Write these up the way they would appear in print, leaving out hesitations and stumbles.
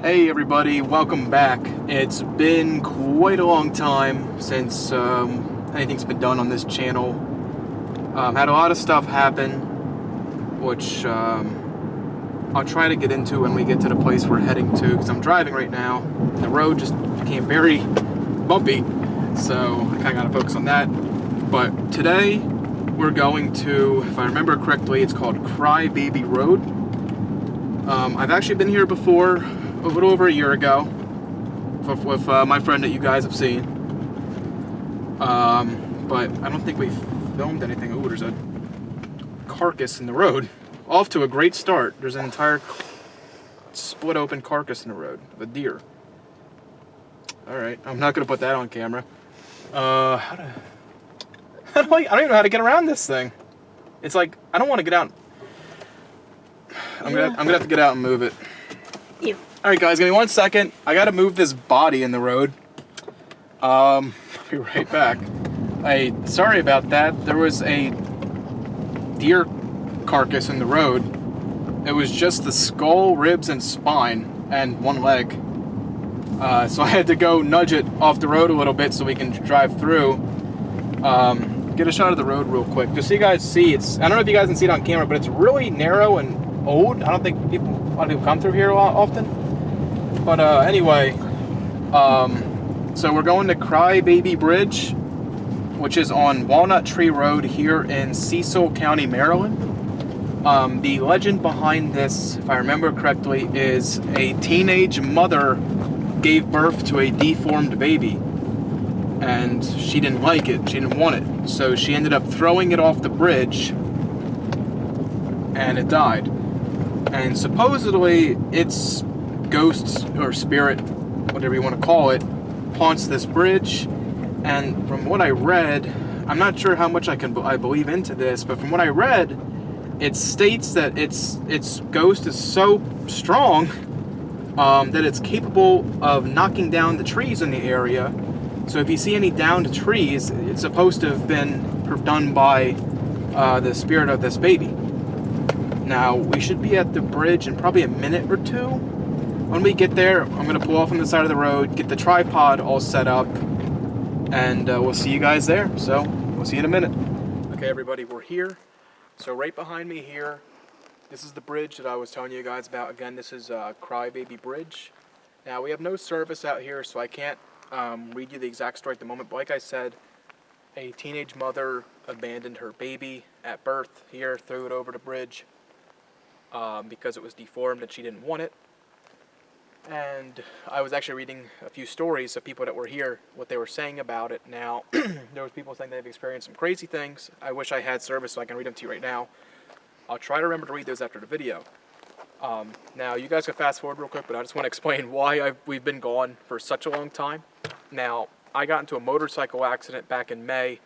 Hey everybody, welcome back. It's been quite a long time since anything's been done on this channel. Had a lot of stuff happen, which I'll try to get into when we get to the place we're heading to, because I'm driving right now. The road just became very bumpy, so I kind of got to focus on that. But today we're going to, if I remember correctly, it's called Cry Baby Road. I've actually been here before, a little over a year ago, with my friend that you guys have seen. But I don't think we filmed anything. Ooh, there's a carcass in the road. Off to a great start. There's an entire split open carcass in the road of a deer. Alright, I'm not going to put that on camera. I don't even know how to get around this thing. It's like, I don't want to get out. I'm gonna have to get out and move it. You. Alright guys, give me 1 second. I gotta move this body in the road. I'll be right back. Sorry about that. There was a deer carcass in the road. It was just the skull, ribs, and spine, and one leg. So I had to go nudge it off the road a little bit so we can drive through. Get a shot of the road real quick, just so you guys see. I don't know if you guys can see it on camera, but it's really narrow and old. I don't think a lot of people come through here often. But anyway, so we're going to Cry Baby Bridge, which is on Walnut Tree Road here in Cecil County, Maryland. The legend behind this, if I remember correctly, is a teenage mother gave birth to a deformed baby, and she didn't like it, she didn't want it, so she ended up throwing it off the bridge, and it died. And supposedly its ghosts or spirit, whatever you want to call it, haunts this bridge. And from what I read, I'm not sure how much I believe into this, but from what I read, it states that its ghost is so strong that it's capable of knocking down the trees in the area. So if you see any downed trees, it's supposed to have been done by the spirit of this baby. Now, we should be at the bridge in probably a minute or two. When we get there, I'm going to pull off on the side of the road, get the tripod all set up, and we'll see you guys there. So, we'll see you in a minute. Okay, everybody, we're here. So right behind me here, this is the bridge that I was telling you guys about. Again, this is Cry Baby Bridge. Now, we have no service out here, so I can't read you the exact story at the moment. But like I said, a teenage mother abandoned her baby at birth here, threw it over the bridge. Because it was deformed and she didn't want it. And I was actually reading a few stories of people that were here, what they were saying about it. Now, there was people saying they've experienced some crazy things. I wish I had service so I can read them to you right now. I'll try to remember to read those after the video. Now, you guys can fast forward real quick, but I just want to explain why we've been gone for such a long time. Now, I got into a motorcycle accident back in May,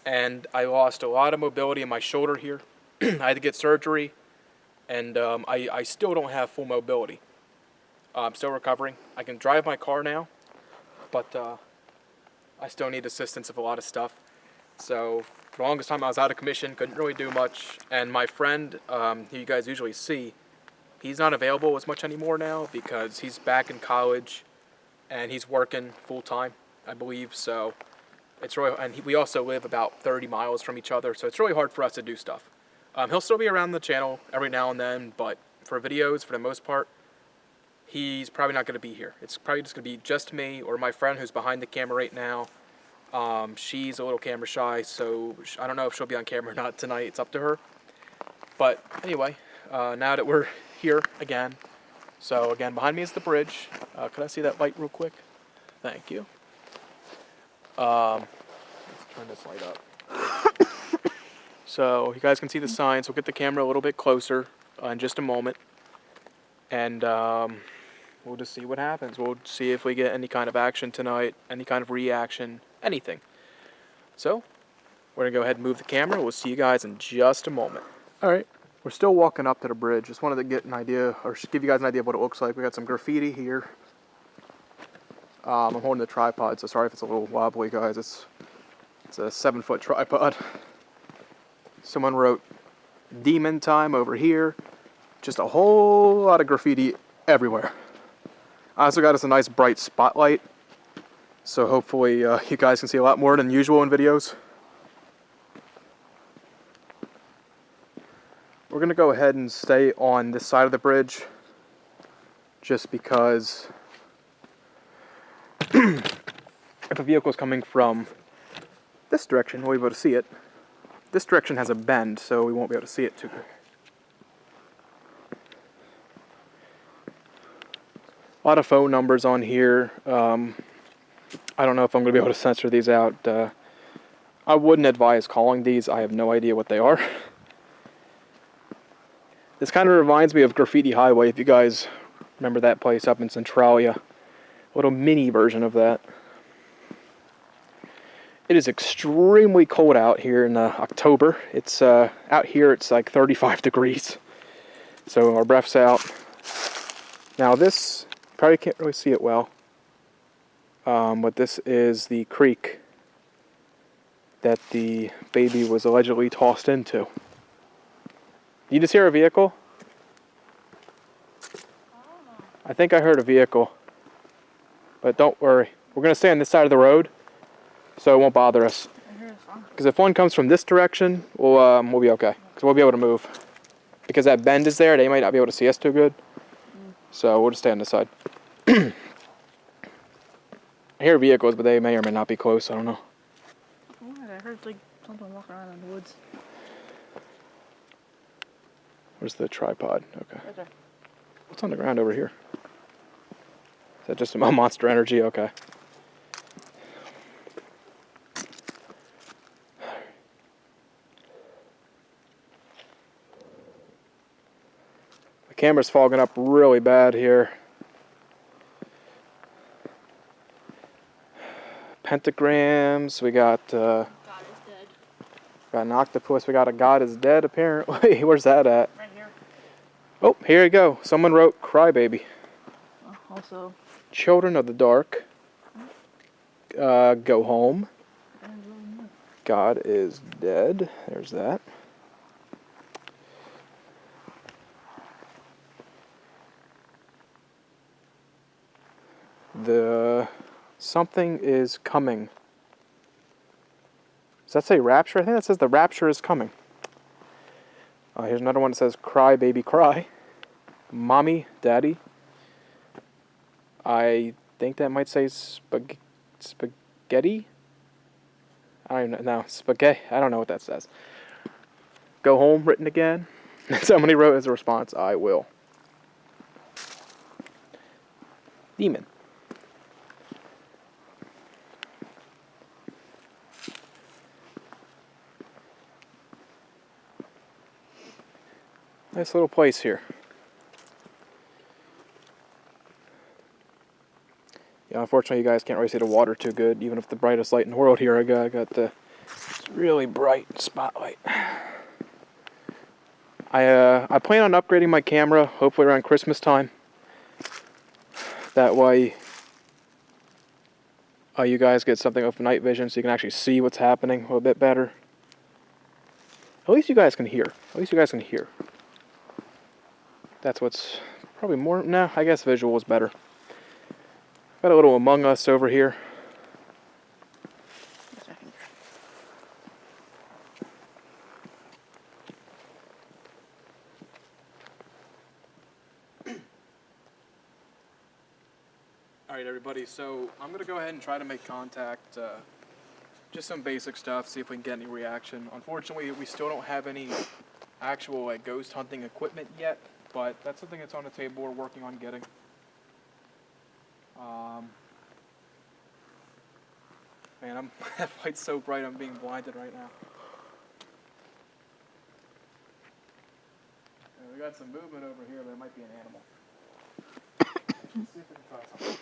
and I lost a lot of mobility in my shoulder here. I had to get surgery. And I still don't have full mobility. I'm still recovering. I can drive my car now, but I still need assistance of a lot of stuff. So for the longest time I was out of commission, couldn't really do much. And my friend, who you guys usually see, he's not available as much anymore now because he's back in college and he's working full time, I believe. So it's really, and we also live about 30 miles from each other, so it's really hard for us to do stuff. He'll still be around the channel every now and then, but for videos, for the most part, he's probably not going to be here. It's probably just going to be just me or my friend who's behind the camera right now. She's a little camera shy, so I don't know if she'll be on camera or not tonight. It's up to her. But anyway, now that we're here again, so again, behind me is the bridge. Could I see that light real quick? Thank you. Let's turn this light up. So you guys can see the signs. We'll get the camera a little bit closer in just a moment. And we'll just see what happens. We'll see if we get any kind of action tonight, any kind of reaction, anything. So we're going to go ahead and move the camera. We'll see you guys in just a moment. All right. We're still walking up to the bridge. Just wanted to get an idea, or give you guys an idea of what it looks like. We got some graffiti here. I'm holding the tripod, so sorry if it's a little wobbly, guys. It's a 7-foot tripod. Someone wrote demon time over here. Just a whole lot of graffiti everywhere. I also got us a nice bright spotlight, so hopefully you guys can see a lot more than usual in videos. We're going to go ahead and stay on this side of the bridge, just because if a vehicle is coming from this direction, we'll be able to see it. This direction has a bend, so we won't be able to see it too good. A lot of phone numbers on here. I don't know if I'm going to be able to censor these out. I wouldn't advise calling these. I have no idea what they are. This kind of reminds me of Graffiti Highway, if you guys remember that place up in Centralia. A little mini version of that. It is extremely cold out here in October. It's out here it's like 35 degrees. So our breath's out. Now this, probably can't really see it well. But this is the creek that the baby was allegedly tossed into. You just hear a vehicle? I think I heard a vehicle. But don't worry. We're going to stay on this side of the road, so it won't bother us. Because if one comes from this direction, we'll be okay. Because we'll be able to move. Because that bend is there, they might not be able to see us too good. So we'll just stay on this side. I hear vehicles, but they may or may not be close. I don't know. I heard like something walking around in the woods. Where's the tripod? Okay. Right there. What's on the ground over here? Is that just a Monster Energy? Okay. The camera's fogging up really bad here. Pentagrams. We got God is dead. got an octopus. We got a God is dead. Apparently, where's that at? Right here. Oh, here you go. Someone wrote "Crybaby." Also, Children of the Dark. Go home. God is dead. There's that. The something is coming. Does that say rapture? I think that says the rapture is coming. Here's another one that says cry baby cry. Mommy, daddy. I think that might say spaghetti. I don't even know. Spaghetti. I don't know what that says. Go home written again. Somebody wrote as a response, I will. Demon. Nice little place here. Yeah, unfortunately you guys can't really see the water too good, even if the brightest light in the world here I got the really bright spotlight. I plan on upgrading my camera, hopefully around Christmas time. That way you guys get something with night vision so you can actually see what's happening a little bit better. At least you guys can hear. At least you guys can hear. That's what's probably more... No, I guess visual is better. Got a little Among Us over here. Alright everybody, so I'm going to go ahead and try to make contact. Just some basic stuff, see if we can get any reaction. Unfortunately, we still don't have any actual ghost hunting equipment yet, but that's something that's on the table we're working on getting. Man, that light's so bright I'm being blinded right now. We got some movement over here, but it might be an animal. Let's see if we can try something.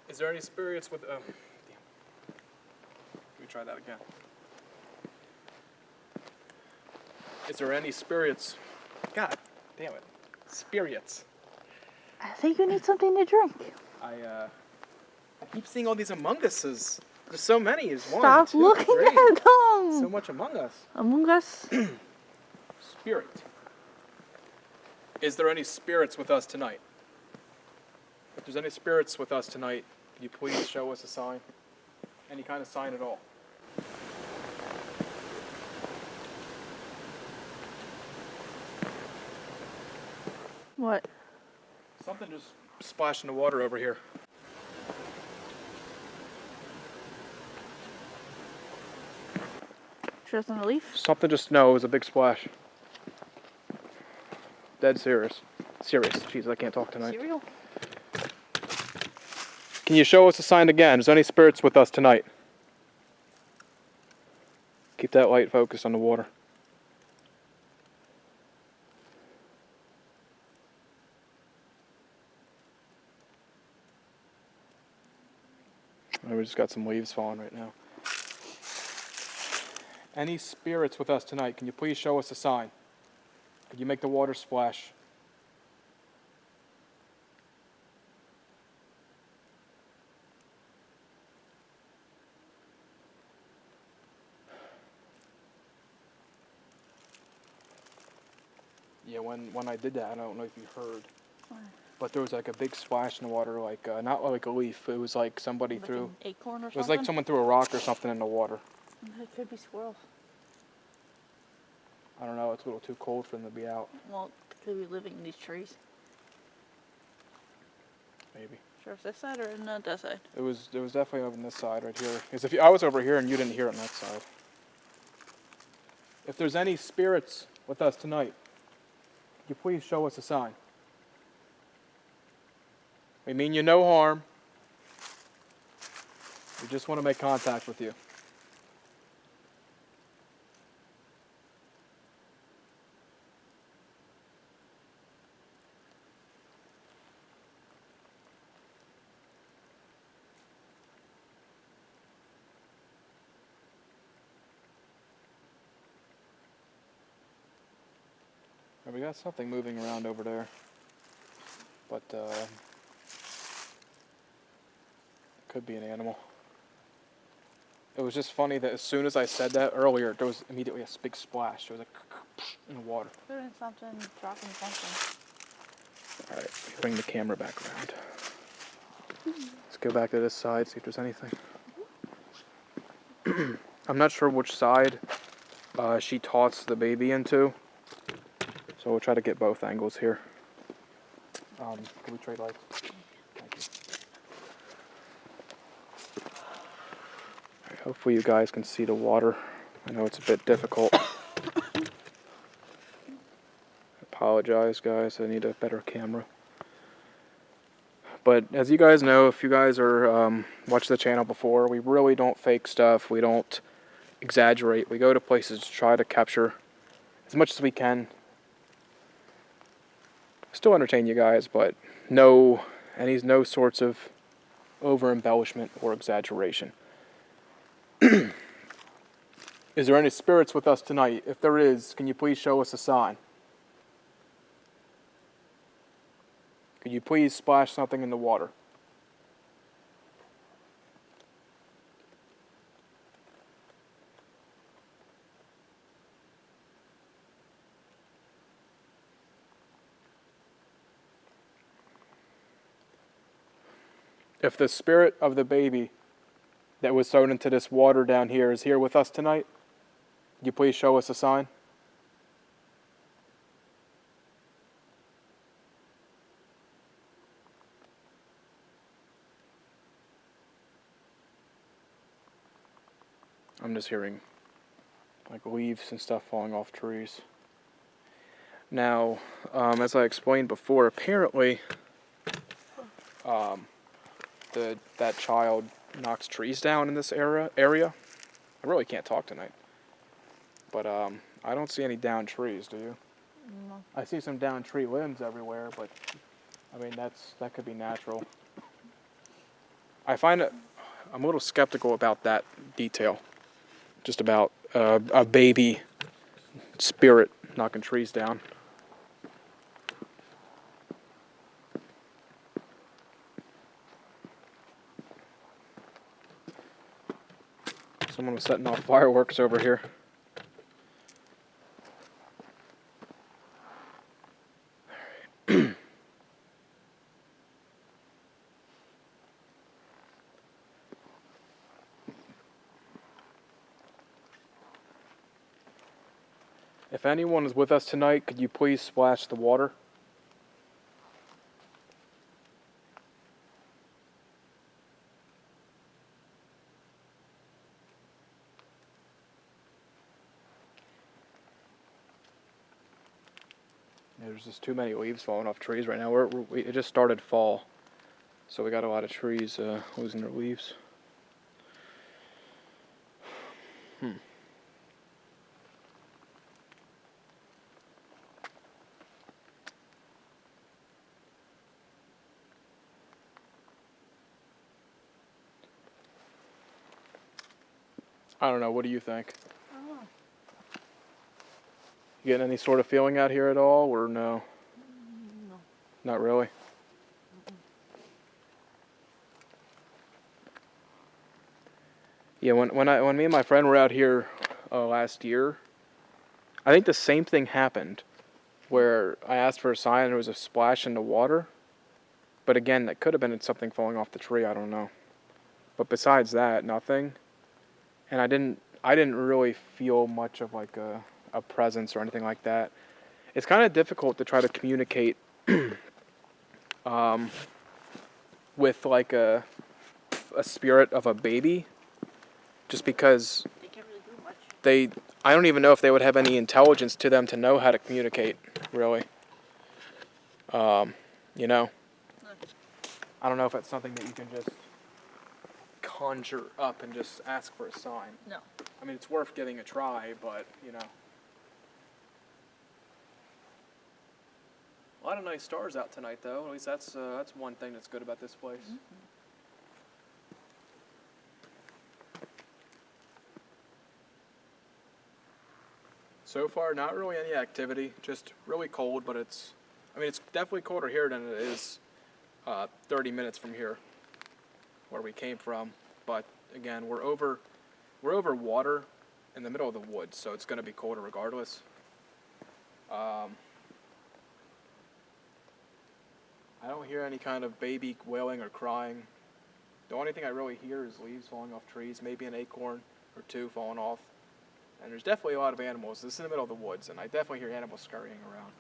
Is there any spirits with... damn. Let me try that again. Is there any spirits? God damn it. Spirits. I think you need something to drink. I keep seeing all these Among Uses. There's so many. Is one, Stop two, looking three. at them. So much Among Us. Among Us. Spirit. Is there any spirits with us tonight? If there's any spirits with us tonight, can you please show us a sign? Any kind of sign at all. What? Something just splashed in the water over here. Sure it's not a leaf? Something just, no, it was a big splash. Dead serious. Serious. Jeez, I can't talk tonight. Cereal? Can you show us a sign again? Is there any spirits with us tonight? Keep that light focused on the water. We just got some leaves falling right now. Any spirits with us tonight? Can you please show us a sign? Could you make the water splash? Yeah, when I did that, I don't know if you heard, but there was like a big splash in the water, like not like a leaf. It was like somebody Like threw. an acorn or It something? was like someone threw a rock or something in the water. It could be squirrels. I don't know. It's a little too cold for them to be out. Well, it could be living in these trees. Maybe. Sure it's this side or not that side? It was definitely over on this side right here. Because if I was over here and you didn't hear it on that side. If there's any spirits with us tonight, could you please show us a sign? We mean you no harm. We just want to make contact with you. We got something moving around over there, but could be an animal. It was just funny that as soon as I said that earlier, there was immediately a big splash. There was a in the water. Put in something, dropping something. All right, bring the camera back around. Let's go back to this side, see if there's anything. I'm not sure which side she tossed the baby into. So we'll try to get both angles here. Can we trade lights? Thank you. Right, hopefully you guys can see the water. I know it's a bit difficult. Apologize, guys. I need a better camera. But as you guys know, if you guys are watched the channel before, we really don't fake stuff. We don't exaggerate. We go to places to try to capture as much as we can. Still entertain you guys, but no sorts of over embellishment or exaggeration. Is there any spirits with us tonight? If there is, can you please show us a sign? Could you please splash something in the water? If the spirit of the baby that was thrown into this water down here is here with us tonight, could you please show us a sign? I'm just hearing like leaves and stuff falling off trees. Now, as I explained before, apparently that child knocks trees down in this area. I really can't talk tonight. But I don't see any downed trees, do you? No. I see some downed tree limbs everywhere, but I mean that could be natural. I find it, I'm a little skeptical about that detail. Just about a baby spirit knocking trees down. Someone was setting off fireworks over here. If anyone is with us tonight, could you please splash the water? There's just too many leaves falling off trees right now. It just started fall, so we got a lot of trees losing their leaves. I don't know. What do you think? I don't know. You getting any sort of feeling out here at all, or no? No. Not really. Yeah, when me and my friend were out here last year, I think the same thing happened, where I asked for a sign and there was a splash in the water. But again, that could have been something falling off the tree. I don't know. But besides that, nothing. And I didn't really feel much of like a presence or anything like that. It's kind of difficult to try to communicate with like a spirit of a baby, just because They can't really do much. I don't even know if they would have any intelligence to them to know how to communicate, really. You know, I don't know if it's something that you can just conjure up and just ask for a sign. No. I mean, it's worth giving a try, but, you know. A lot of nice stars out tonight, though. At least that's one thing that's good about this place. Mm-hmm. So far, not really any activity. Just really cold, but it's definitely colder here than it is 30 minutes from here, where we came from. But again, we're over water in the middle of the woods, so it's going to be colder regardless. I don't hear any kind of baby wailing or crying. The only thing I really hear is leaves falling off trees, maybe an acorn or two falling off. And there's definitely a lot of animals. This is in the middle of the woods, and I definitely hear animals scurrying around.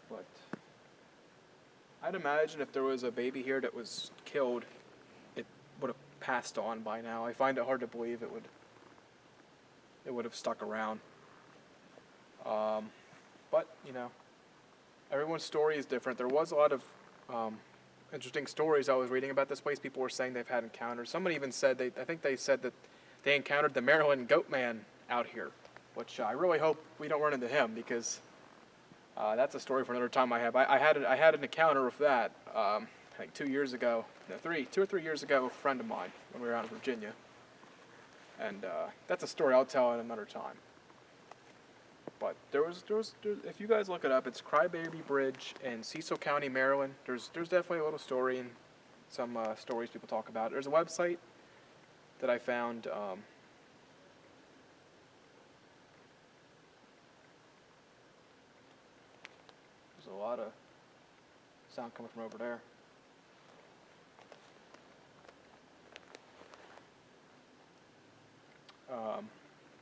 But I'd imagine if there was a baby here that was killed, it would have passed on by now. I find it hard to believe it would have stuck around. But, you know, everyone's story is different. There was a lot of interesting stories I was reading about this place. People were saying they've had encounters. Someone even said, I think they said that they encountered the Maryland Goat Man out here, which I really hope we don't run into him, because that's a story for another time I have. I had an encounter with that, I think 2 years ago, no, 2 or 3 years ago with a friend of mine when we were out in Virginia. And that's a story I'll tell at another time. But there was, if you guys look it up, it's Crybaby Bridge in Cecil County, Maryland. There's definitely a little story and some stories people talk about. There's a website that I found. There's a lot of sound coming from over there.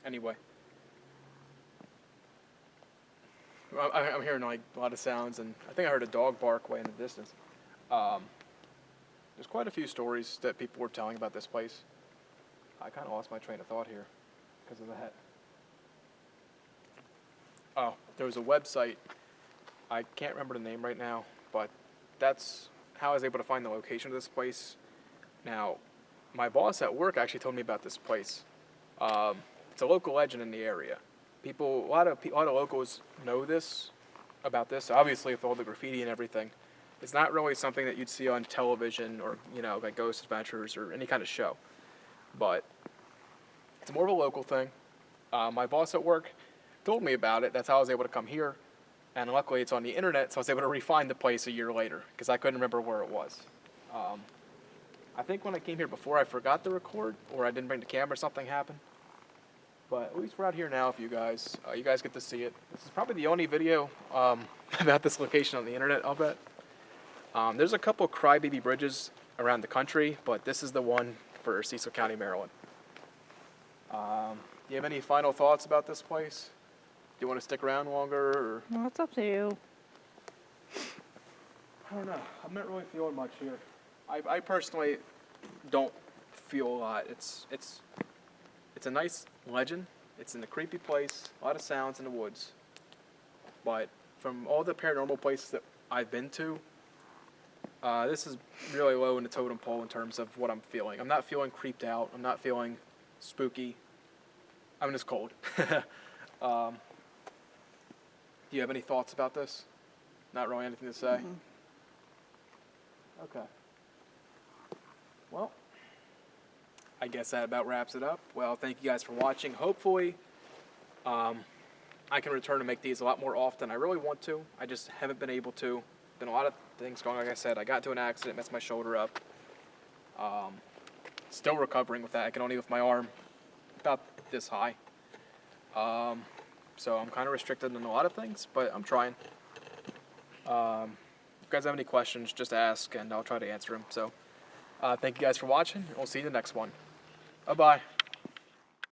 Anyway, I'm hearing like a lot of sounds, and I think I heard a dog bark way in the distance. There's quite a few stories that people were telling about this place. I kind of lost my train of thought here because of the head. Oh, there was a website. I can't remember the name right now, but that's how I was able to find the location of this place. Now, my boss at work actually told me about this place. It's a local legend in the area. A lot of locals know about this. Obviously, with all the graffiti and everything, it's not really something that you'd see on television or, you know, like Ghost Adventures or any kind of show. But it's more of a local thing. My boss at work told me about it. That's how I was able to come here. And luckily, it's on the internet, so I was able to re-find the place a year later because I couldn't remember where it was. I think when I came here before, I forgot to record, or I didn't bring the camera, something happened. But at least we're out here now with you guys. You guys get to see it. This is probably the only video about this location on the internet, I'll bet. There's a couple crybaby bridges around the country, but this is the one for Cecil County, Maryland. Do you have any final thoughts about this place? Do you want to stick around longer? Or? Well, it's up to you. I don't know. I'm not really feeling much here. I personally don't feel a lot. It's a nice legend. It's in a creepy place. A lot of sounds in the woods. But from all the paranormal places that I've been to, this is really low in the totem pole in terms of what I'm feeling. I'm not feeling creeped out. I'm not feeling spooky. I'm just cold. Do you have any thoughts about this? Not really anything to say? Okay. Well, I guess that about wraps it up. Well, thank you guys for watching. Hopefully, I can return to make these a lot more often. I really want to. I just haven't been able to. Been a lot of things going. Like I said, I got into an accident, messed my shoulder up. Still recovering with that. I can only lift my arm about this high. So I'm kind of restricted in a lot of things, but I'm trying. If you guys have any questions, just ask, and I'll try to answer them. So thank you guys for watching. We'll see you in the next one. Bye-bye.